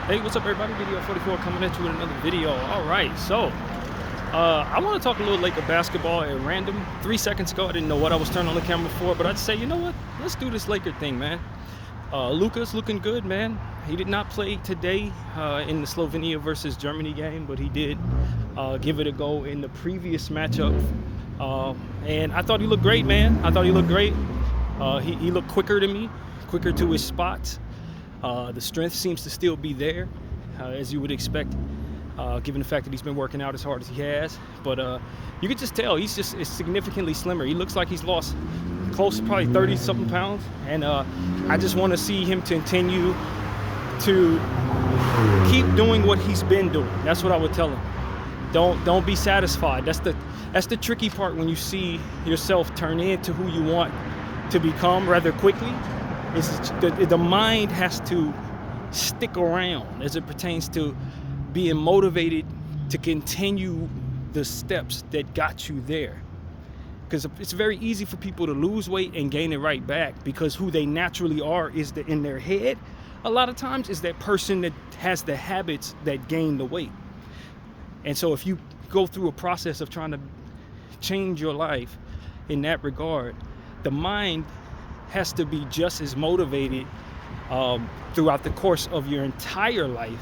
Hey, what's up, everybody? Video 44 coming at you with another video. All right, so I want to talk a little Laker basketball at random. 3 seconds ago, I didn't know what I was turning on the camera for, but I'd say, you know what? Let's do this Laker thing, man. Luka's looking good, man. He did not play today in the Slovenia versus Germany game, but he did give it a go in the previous matchup. And I thought he looked great, man. I thought he looked great. He looked quicker to me, quicker to his spots. The strength seems to still be there, as you would expect, given the fact that he's been working out as hard as he has. But you could just tell he's significantly slimmer. He looks like he's lost close to probably 30-something pounds. And I just want to see him continue to keep doing what he's been doing. That's what I would tell him. Don't be satisfied. That's the tricky part when you see yourself turn into who you want to become rather quickly. The mind has to stick around as it pertains to being motivated to continue the steps that got you there. Because it's very easy for people to lose weight and gain it right back, because who they naturally are is in their head a lot of times is that person that has the habits that gain the weight. And so if you go through a process of trying to change your life in that regard, the mind has to be just as motivated throughout the course of your entire life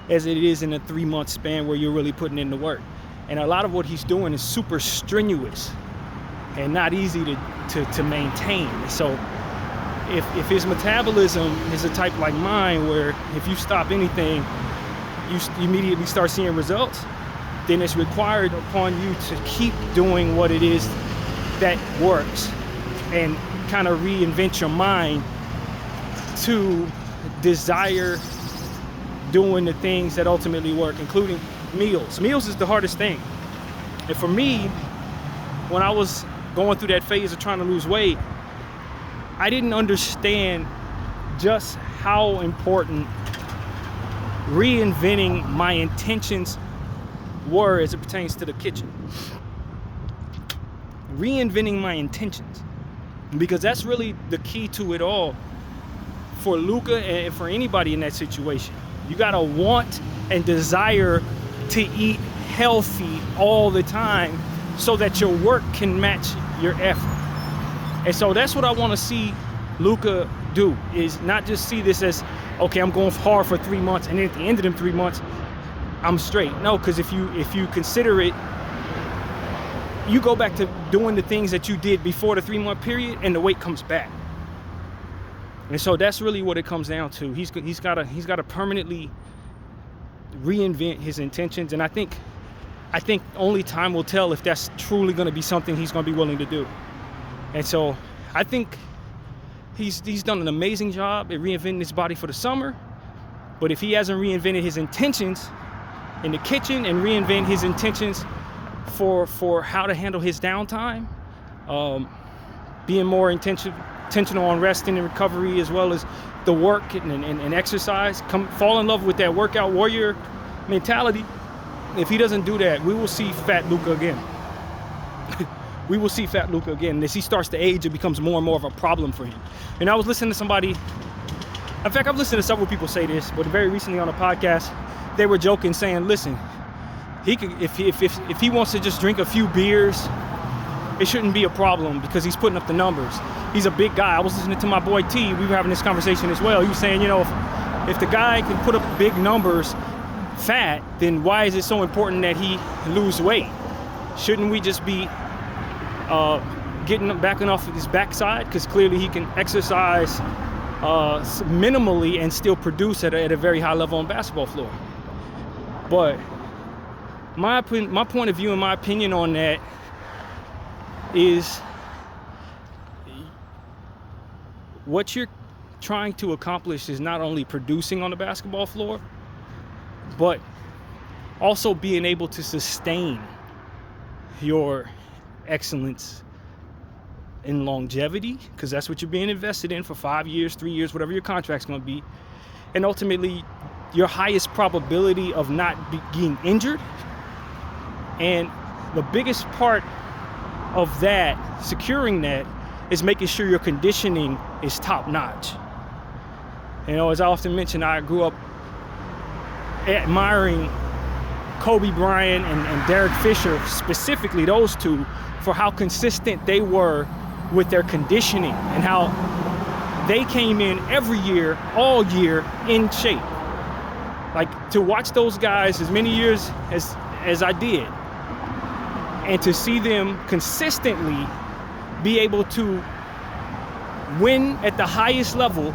as it is in a 3-month span where you're really putting in the work. And a lot of what he's doing is super strenuous and not easy to maintain. So if his metabolism is a type like mine, where if you stop anything, you immediately start seeing results, then it's required upon you to keep doing what it is that works and kind of reinvent your mind to desire doing the things that ultimately work, including meals. Meals is the hardest thing. And for me, when I was going through that phase of trying to lose weight, I didn't understand just how important reinventing my intentions were as it pertains to the kitchen. Reinventing my intentions. Because that's really the key to it all for Luka and for anybody in that situation. You gotta want and desire to eat healthy all the time so that your work can match your effort. And so that's what I want to see Luka do, is not just see this as, okay, I'm going hard for 3 months and then at the end of them 3 months, I'm straight. No, because if you consider it, you go back to doing the things that you did before the 3-month period and the weight comes back. And so that's really what it comes down to. He's got to permanently reinvent his intentions. And I think only time will tell if that's truly going to be something he's going to be willing to do. And so I think he's done an amazing job at reinventing his body for the summer. But if he hasn't reinvented his intentions in the kitchen and reinvent his intentions for how to handle his downtime, being more intentional on resting and recovery, as well as the work and exercise, fall in love with that workout warrior mentality. If he doesn't do that, we will see fat Luka again. We will see fat Luka again. And as he starts to age, it becomes more and more of a problem for him. And I was listening to somebody, in fact, I've listened to several people say this, but very recently on a podcast, they were joking, saying, listen, he could, if he wants to just drink a few beers, it shouldn't be a problem because he's putting up the numbers. He's a big guy. I was listening to my boy T. We were having this conversation as well. He was saying, if the guy can put up big numbers fat, then why is it so important that he lose weight? Shouldn't we just be backing off of his backside? Because clearly he can exercise minimally and still produce at a very high level on the basketball floor. But my point of view and my opinion on that is what you're trying to accomplish is not only producing on the basketball floor, but also being able to sustain your excellence in longevity, because that's what you're being invested in for 5 years, 3 years, whatever your contract's going to be. And ultimately, your highest probability of not being injured. And the biggest part of that, securing that, is making sure your conditioning is top notch. As I often mention, I grew up admiring Kobe Bryant and Derek Fisher, specifically those two, for how consistent they were with their conditioning and how they came in every year, all year, in shape. Like, to watch those guys as many years as I did, and to see them consistently be able to win at the highest level,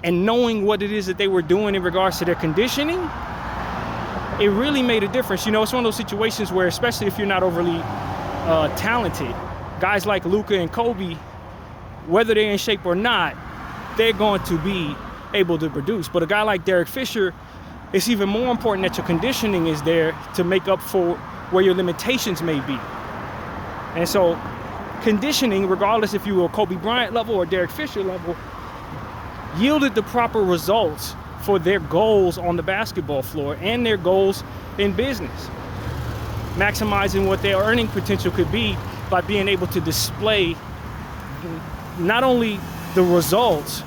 and knowing what it is that they were doing in regards to their conditioning, it really made a difference. You know, it's one of those situations where, especially if you're not overly talented, guys like Luka and Kobe, whether they're in shape or not, they're going to be able to produce. But a guy like Derek Fisher, it's even more important that your conditioning is there to make up for where your limitations may be. And so conditioning, regardless if you were Kobe Bryant level or Derek Fisher level, yielded the proper results for their goals on the basketball floor and their goals in business, maximizing what their earning potential could be by being able to display not only the results,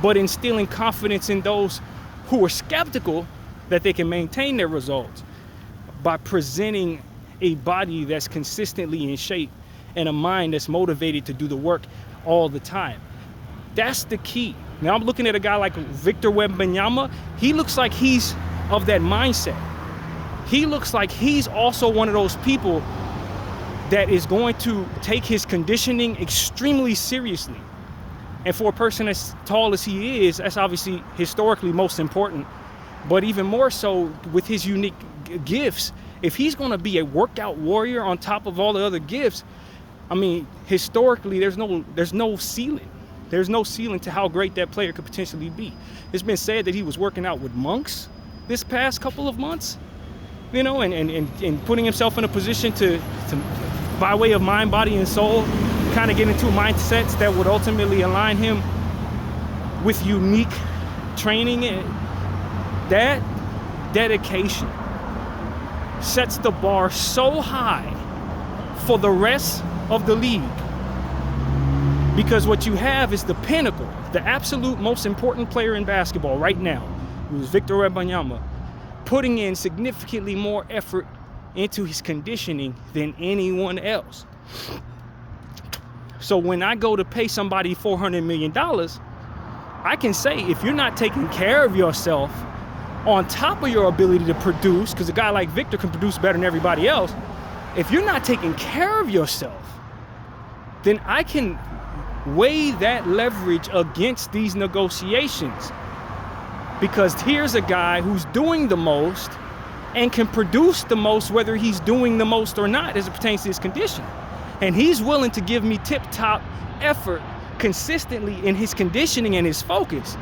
but instilling confidence in those who are skeptical that they can maintain their results by presenting a body that's consistently in shape and a mind that's motivated to do the work all the time. That's the key. Now, I'm looking at a guy like Victor Wembanyama. He looks like he's of that mindset. He looks like he's also one of those people that is going to take his conditioning extremely seriously. And for a person as tall as he is, that's obviously historically most important. But even more so with his unique gifts, if he's going to be a workout warrior on top of all the other gifts, I mean, historically, there's no ceiling. There's no ceiling to how great that player could potentially be. It's been said that he was working out with monks this past couple of months, you know, and putting himself in a position to by way of mind, body, and soul, kind of get into mindsets that would ultimately align him with unique training. That dedication sets the bar so high for the rest of the league. Because what you have is the pinnacle, the absolute most important player in basketball right now, who's Victor Wembanyama, putting in significantly more effort into his conditioning than anyone else. So when I go to pay somebody $400 million, I can say, if you're not taking care of yourself on top of your ability to produce, because a guy like Victor can produce better than everybody else, if you're not taking care of yourself, then I can weigh that leverage against these negotiations. Because here's a guy who's doing the most and can produce the most, whether he's doing the most or not, as it pertains to his condition. And he's willing to give me tip-top effort consistently in his conditioning and his focus.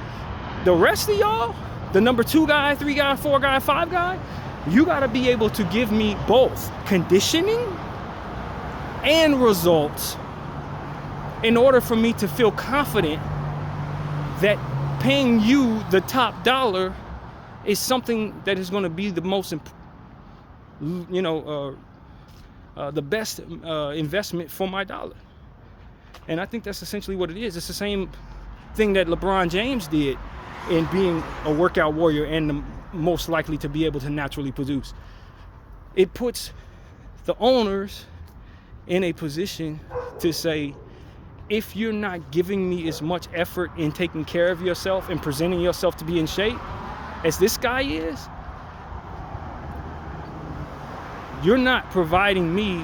The rest of y'all, the number 2 guy, 3 guy, 4 guy, 5 guy, you gotta be able to give me both conditioning and results in order for me to feel confident that paying you the top dollar is something that is going to be the most, the best investment for my dollar. And I think that's essentially what it is. It's the same thing that LeBron James did in being a workout warrior and the most likely to be able to naturally produce. It puts the owners in a position to say, if you're not giving me as much effort in taking care of yourself and presenting yourself to be in shape as this guy is, you're not providing me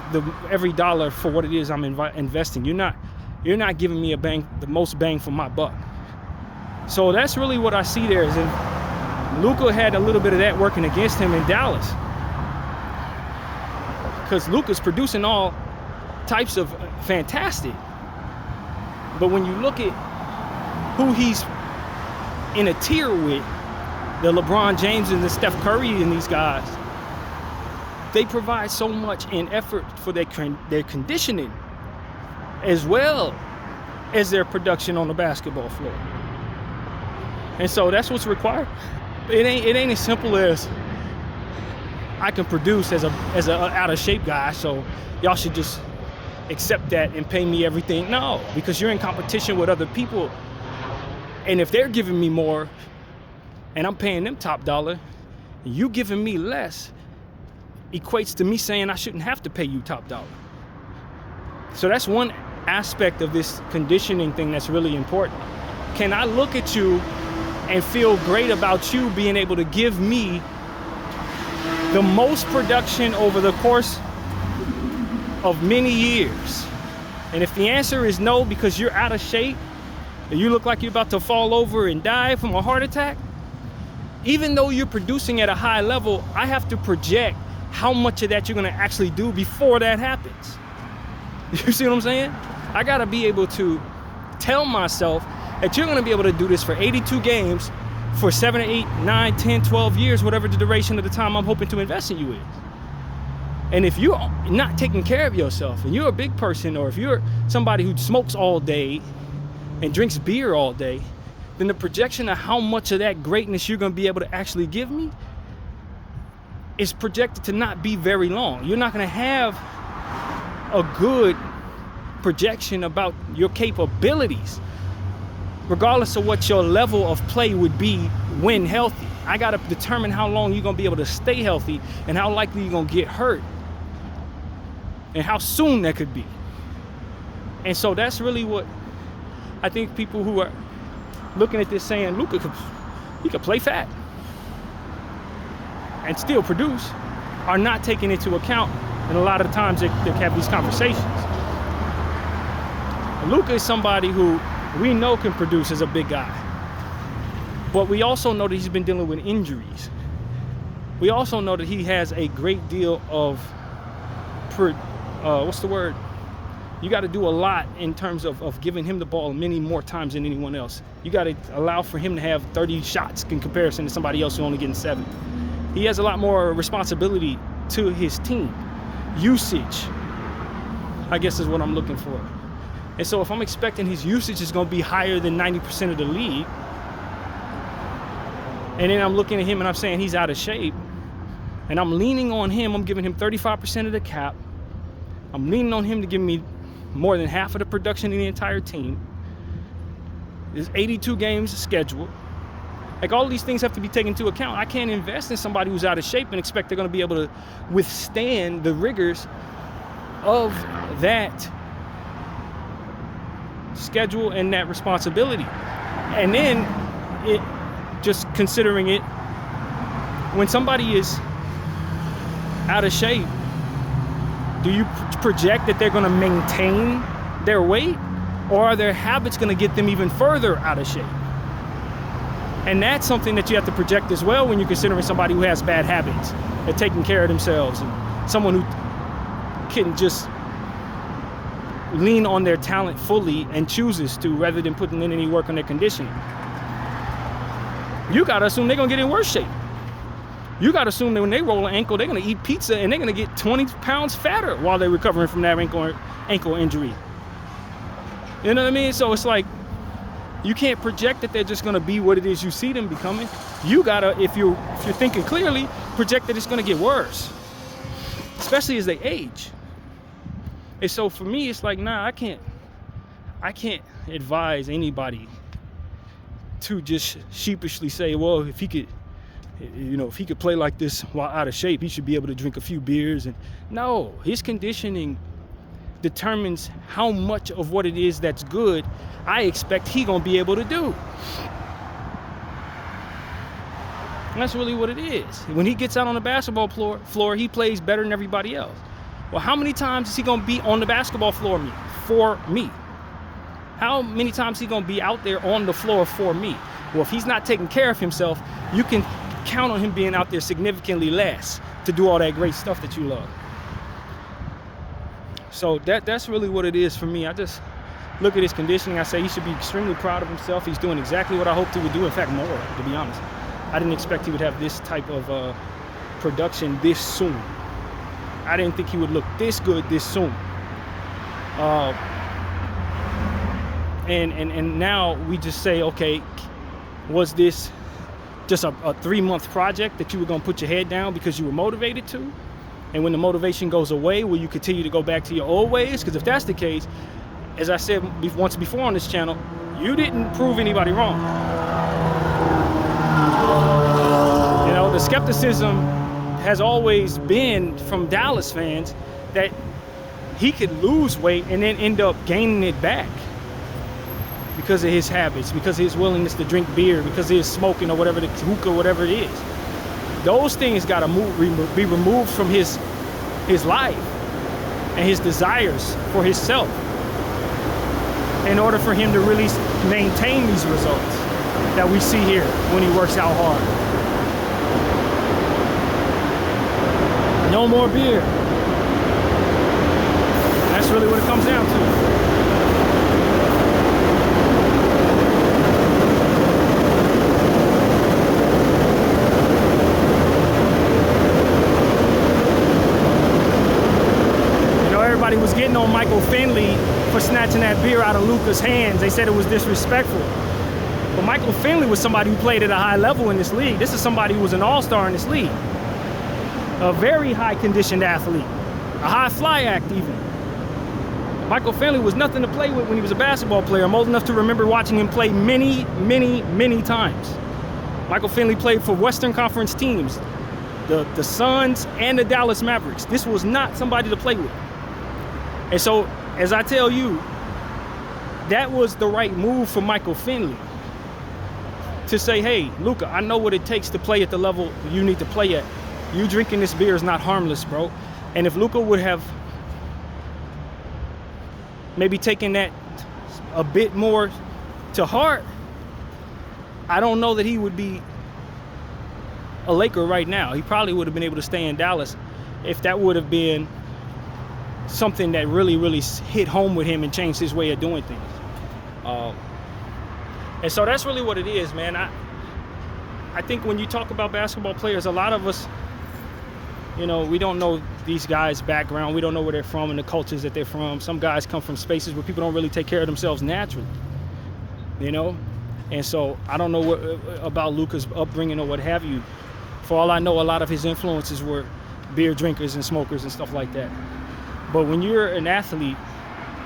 every dollar for what it is I'm investing. You're not giving me the most bang for my buck. So that's really what I see there. And Luka had a little bit of that working against him in Dallas, because Luka's producing all types of fantastic. But when you look at who he's in a tier with, the LeBron James and the Steph Curry and these guys, they provide so much in effort for their conditioning as well as their production on the basketball floor. And so that's what's required. It ain't as simple as I can produce as a out of shape guy, so y'all should just accept that and pay me everything. No, because you're in competition with other people, and if they're giving me more, and I'm paying them top dollar, you giving me less equates to me saying I shouldn't have to pay you top dollar. So that's one aspect of this conditioning thing that's really important. Can I look at you and feel great about you being able to give me the most production over the course of many years? And if the answer is no, because you're out of shape and you look like you're about to fall over and die from a heart attack, even though you're producing at a high level, I have to project how much of that you're gonna actually do before that happens. You see what I'm saying? I gotta be able to tell myself that you're gonna be able to do this for 82 games for 7, 8, 9, 10, 12 years, whatever the duration of the time I'm hoping to invest in you is. And if you're not taking care of yourself, and you're a big person, or if you're somebody who smokes all day and drinks beer all day, then the projection of how much of that greatness you're gonna be able to actually give me is projected to not be very long. You're not gonna have a good projection about your capabilities, regardless of what your level of play would be when healthy. I gotta determine how long you're gonna be able to stay healthy and how likely you're gonna get hurt and how soon that could be. And so that's really what I think people who are looking at this saying, Luka, he could play fat and still produce, are not taking into account. And a lot of the times they have these conversations. Luka is somebody who we know can produce as a big guy, but we also know that he's been dealing with injuries. We also know that he has a great deal of, you got to do a lot in terms of giving him the ball many more times than anyone else. You got to allow for him to have 30 shots in comparison to somebody else who's only getting 7. He has a lot more responsibility to his team. Usage, I guess, is what I'm looking for. And so if I'm expecting his usage is going to be higher than 90% of the league, and then I'm looking at him and I'm saying he's out of shape, and I'm leaning on him, I'm giving him 35% of the cap, I'm leaning on him to give me more than half of the production in the entire team. There's 82 games scheduled. Like, all these things have to be taken into account. I can't invest in somebody who's out of shape and expect they're going to be able to withstand the rigors of that schedule and that responsibility. And then just considering it, when somebody is out of shape, do you project that they're going to maintain their weight, or are their habits going to get them even further out of shape? And that's something that you have to project as well when you're considering somebody who has bad habits and taking care of themselves, and someone who can just lean on their talent fully and chooses to, rather than putting in any work on their conditioning. You got to assume they're going to get in worse shape. You got to assume that when they roll an ankle, they're going to eat pizza and they're going to get 20 pounds fatter while they're recovering from that ankle injury. You know what I mean? So it's like, you can't project that they're just going to be what it is you see them becoming. You got to, if you're thinking clearly, project that it's going to get worse, especially as they age. And so for me, it's like, nah, I can't advise anybody to just sheepishly say, well, if he could play like this while out of shape, he should be able to drink a few beers. And no, his conditioning determines how much of what it is that's good I expect he gonna be able to do. And that's really what it is. When he gets out on the basketball floor, he plays better than everybody else. Well, how many times is he gonna be on the basketball floor for me? How many times is he gonna be out there on the floor for me? Well, if he's not taking care of himself, you can count on him being out there significantly less to do all that great stuff that you love. So that's really what it is for me. I just look at his conditioning. I say he should be extremely proud of himself. He's doing exactly what I hoped he would do. In fact, more, to be honest. I didn't expect he would have this type of production this soon. I didn't think he would look this good this soon. And now we just say, okay, was this just a 3-month project that you were going to put your head down because you were motivated to? And when the motivation goes away, will you continue to go back to your old ways? Because if that's the case, as I said once before on this channel, you didn't prove anybody wrong. skepticism has always been from Dallas fans that he could lose weight and then end up gaining it back because of his habits, because of his willingness to drink beer, because of his smoking or whatever, the hookah, whatever it is. Those things got to be removed from his life and his desires for himself in order for him to really maintain these results that we see here when he works out hard. No more beer. That's really what it comes down to. Everybody was getting on Michael Finley for snatching that beer out of Luka's hands. They said it was disrespectful. But Michael Finley was somebody who played at a high level in this league. This is somebody who was an all-star in this league. A very high-conditioned athlete. A high-fly act, even. Michael Finley was nothing to play with when he was a basketball player. I'm old enough to remember watching him play many, many, many times. Michael Finley played for Western Conference teams, the Suns and the Dallas Mavericks. This was not somebody to play with. And so, as I tell you, that was the right move for Michael Finley. To say, hey, Luka, I know what it takes to play at the level you need to play at. You drinking this beer is not harmless, bro. And if Luka would have maybe taken that a bit more to heart, I don't know that he would be a Laker right now. He probably would have been able to stay in Dallas if that would have been something that really, really hit home with him and changed his way of doing things. And so that's really what it is, man. I think when you talk about basketball players, a lot of us, you know, we don't know these guys' background. We don't know where they're from and the cultures that they're from. Some guys come from spaces where people don't really take care of themselves naturally, you know? And so I don't know what about Luka's upbringing or what have you. For all I know, a lot of his influences were beer drinkers and smokers and stuff like that. But when you're an athlete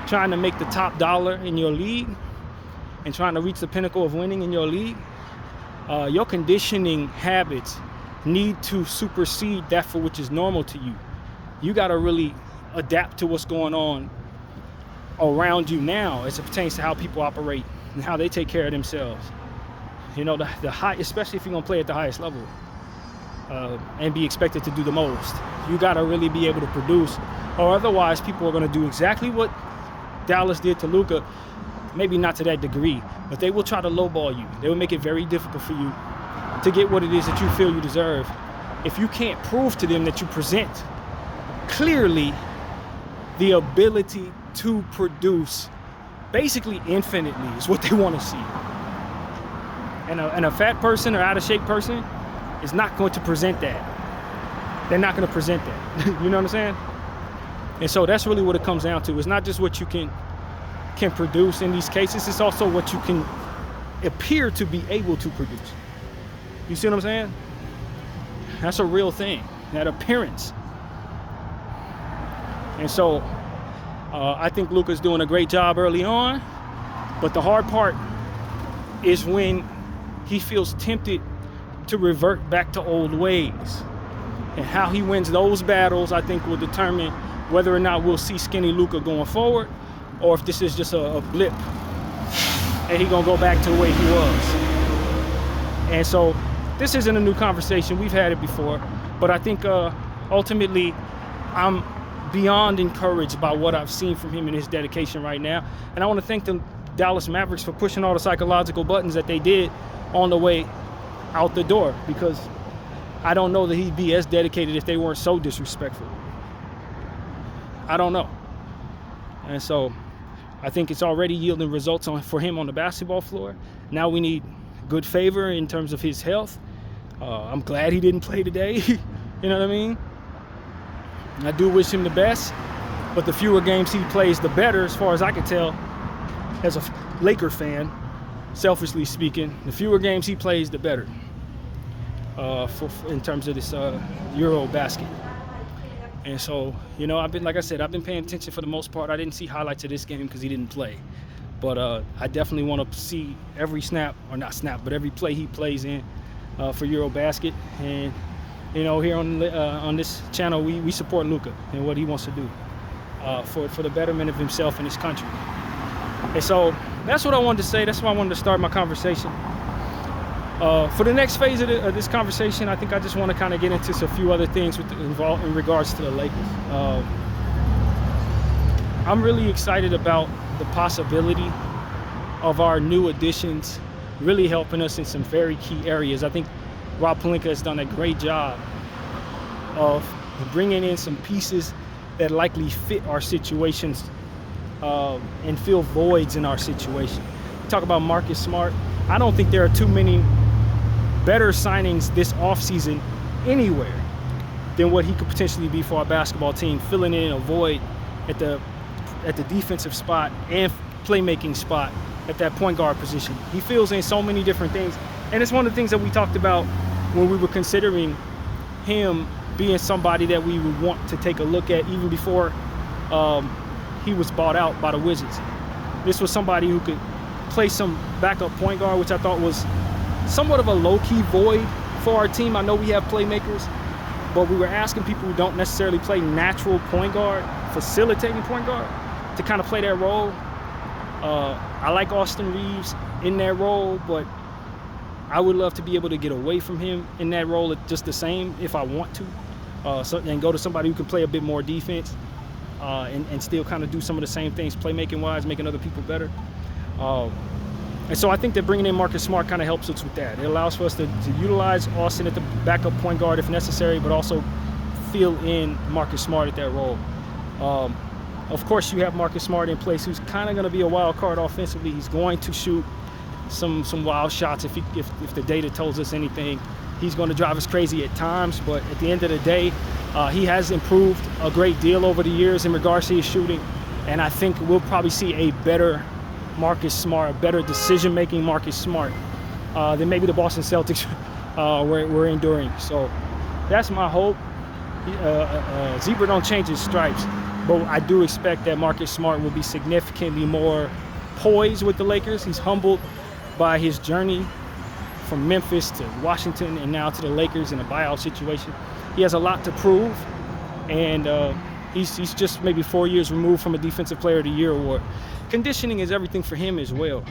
trying to make the top dollar in your league and trying to reach the pinnacle of winning in your league, your conditioning habits need to supersede that for which is normal to you. You got to really adapt to what's going on around you now as it pertains to how people operate and how they take care of themselves. You know, the high, especially if you're gonna play at the highest level and be expected to do the most. You got to really be able to produce, or otherwise people are going to do exactly what Dallas did to Luka. Maybe not to that degree, but they will try to lowball you. They will make it very difficult for you to get what it is that you feel you deserve if you can't prove to them that you present clearly the ability to produce basically infinitely is what they want to see. And a fat person or out of shape person is not going to present that. They're not going to present that. You know what I'm saying? And so that's really what it comes down to. It's not just what you can produce in these cases, it's also what you can appear to be able to produce. You see what I'm saying? That's a real thing, that appearance. And so I think Luka's doing a great job early on, but the hard part is when he feels tempted to revert back to old ways. And how he wins those battles, I think, will determine whether or not we'll see skinny Luka going forward, or if this is just a blip and he gonna go back to the way he was. And so this isn't a new conversation. We've had it before, but I think ultimately I'm beyond encouraged by what I've seen from him and his dedication right now. And I want to thank the Dallas Mavericks for pushing all the psychological buttons that they did on the way out the door, because I don't know that he'd be as dedicated if they weren't so disrespectful. I don't know. And so I think it's already yielding results for him on the basketball floor. Now we need good favor in terms of his health. I'm glad he didn't play today. You know what I mean? I do wish him the best, but the fewer games he plays, the better, as far as I can tell, as a Laker fan, selfishly speaking. The fewer games he plays, the better in terms of this Euro basket. And so, you know, I've been paying attention for the most part. I didn't see highlights of this game because he didn't play. But I definitely want to see every snap, or not snap, but every play he plays in for Eurobasket. And here on this channel, we support Luka and what he wants to do for the betterment of himself and his country. And so that's what I wanted to say. That's why I wanted to start my conversation. For the next phase of this conversation, I think I just want to kind of get into a few other things involved in regards to the Lakers. I'm really excited about the possibility of our new additions really helping us in some very key areas. I think Rob Pelinka has done a great job of bringing in some pieces that likely fit our situations and fill voids in our situation. Talk about Marcus Smart. I don't think there are too many better signings this offseason anywhere than what he could potentially be for our basketball team, filling in a void at the defensive spot and playmaking spot at that point guard position. He fills in so many different things, and it's one of the things that we talked about when we were considering him being somebody that we would want to take a look at even before he was bought out by the Wizards. This was somebody who could play some backup point guard, which I thought was somewhat of a low-key void for our team. I know we have playmakers, but we were asking people who don't necessarily play natural point guard, facilitating point guard, to kind of play that role. I like Austin Reeves in that role, but I would love to be able to get away from him in that role just the same if I want to, and go to somebody who can play a bit more defense and still kind of do some of the same things playmaking-wise, making other people better. And so I think that bringing in Marcus Smart kind of helps us with that. It allows for us to utilize Austin at the backup point guard if necessary, but also fill in Marcus Smart at that role. Of course, you have Marcus Smart in place, who's kind of going to be a wild card offensively. He's going to shoot some wild shots if the data tells us anything. He's going to drive us crazy at times, but at the end of the day, he has improved a great deal over the years in regards to his shooting, and I think we'll probably see a better Marcus Smart, a better decision-making Marcus Smart than maybe the Boston Celtics were enduring. So that's my hope. Zebra don't change his stripes, but I do expect that Marcus Smart will be significantly more poised with the Lakers. He's humbled by his journey from Memphis to Washington and now to the Lakers in a buyout situation. He has a lot to prove, and he's just maybe 4 years removed from a Defensive Player of the Year award. Conditioning is everything for him as well.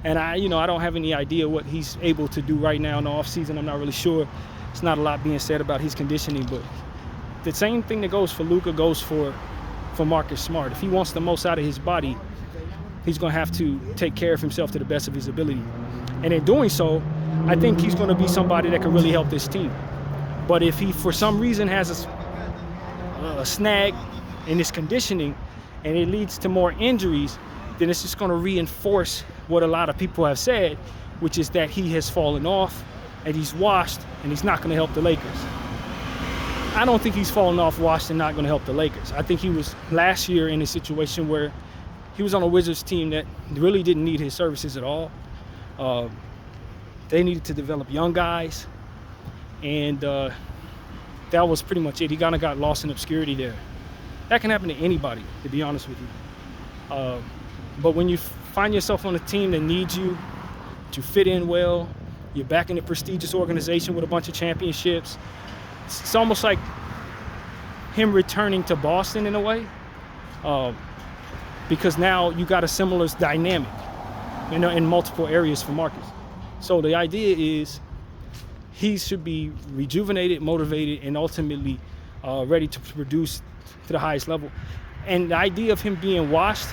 And I don't have any idea what he's able to do right now in the offseason. I'm not really sure. It's not a lot being said about his conditioning, but the same thing that goes for Luka goes for Marcus Smart. If he wants the most out of his body, he's going to have to take care of himself to the best of his ability. And in doing so, I think he's going to be somebody that can really help this team. But if he, for some reason, has a snag in his conditioning and it leads to more injuries, then it's just going to reinforce what a lot of people have said, which is that he has fallen off and he's washed and he's not going to help the Lakers. I don't think he's fallen off, washed, and not going to help the Lakers. I think he was last year in a situation where he was on a Wizards team that really didn't need his services at all. They needed to develop young guys, and that was pretty much it. He kind of got lost in obscurity there. That can happen to anybody, to be honest with you. But when you find yourself on a team that needs you to fit in well, you're back in a prestigious organization with a bunch of championships, it's almost like him returning to Boston in a way, because now you got a similar dynamic, in multiple areas for Marcus. So the idea is he should be rejuvenated, motivated, and ultimately ready to produce to the highest level. And the idea of him being washed,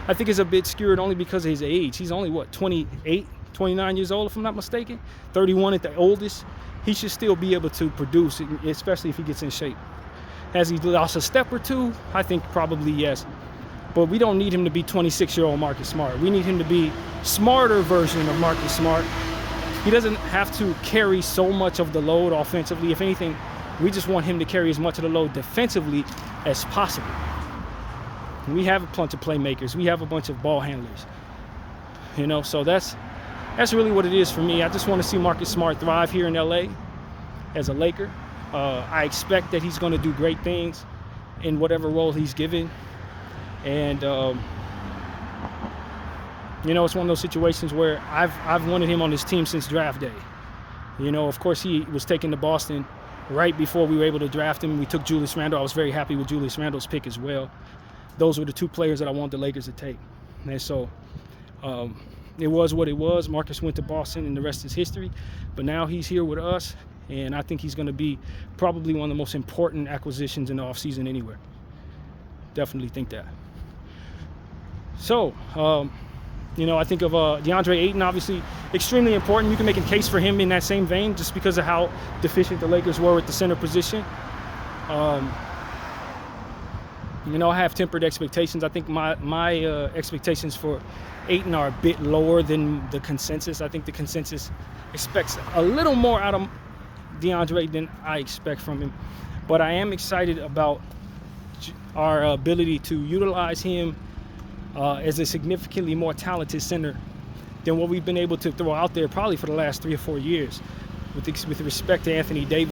I think, is a bit skewed only because of his age. He's only, 28, 29 years old, if I'm not mistaken, 31 at the oldest. He should still be able to produce, especially if he gets in shape. Has he lost a step or two? I think probably yes. But we don't need him to be 26-year-old Marcus Smart. We need him to be smarter version of Marcus Smart. He doesn't have to carry so much of the load offensively. If anything, we just want him to carry as much of the load defensively as possible. We have a bunch of playmakers. We have a bunch of ball handlers. So that's really what it is for me. I just want to see Marcus Smart thrive here in LA as a Laker. I expect that he's going to do great things in whatever role he's given. And, it's one of those situations where I've wanted him on this team since draft day. Of course, he was taken to Boston right before we were able to draft him. We took Julius Randle. I was very happy with Julius Randle's pick as well. Those were the 2 players that I wanted the Lakers to take. And so it was what it was. Marcus went to Boston, and the rest is history. But now he's here with us, and I think he's going to be probably one of the most important acquisitions in the offseason anywhere. Definitely think that. So, I think of DeAndre Ayton, obviously extremely important. You can make a case for him in that same vein just because of how deficient the Lakers were at the center position. I have tempered expectations. I think my expectations for Ayton are a bit lower than the consensus. I think the consensus expects a little more out of DeAndre than I expect from him. But I am excited about our ability to utilize him as a significantly more talented center than what we've been able to throw out there probably for the last 3 or 4 years with respect to Anthony Davis.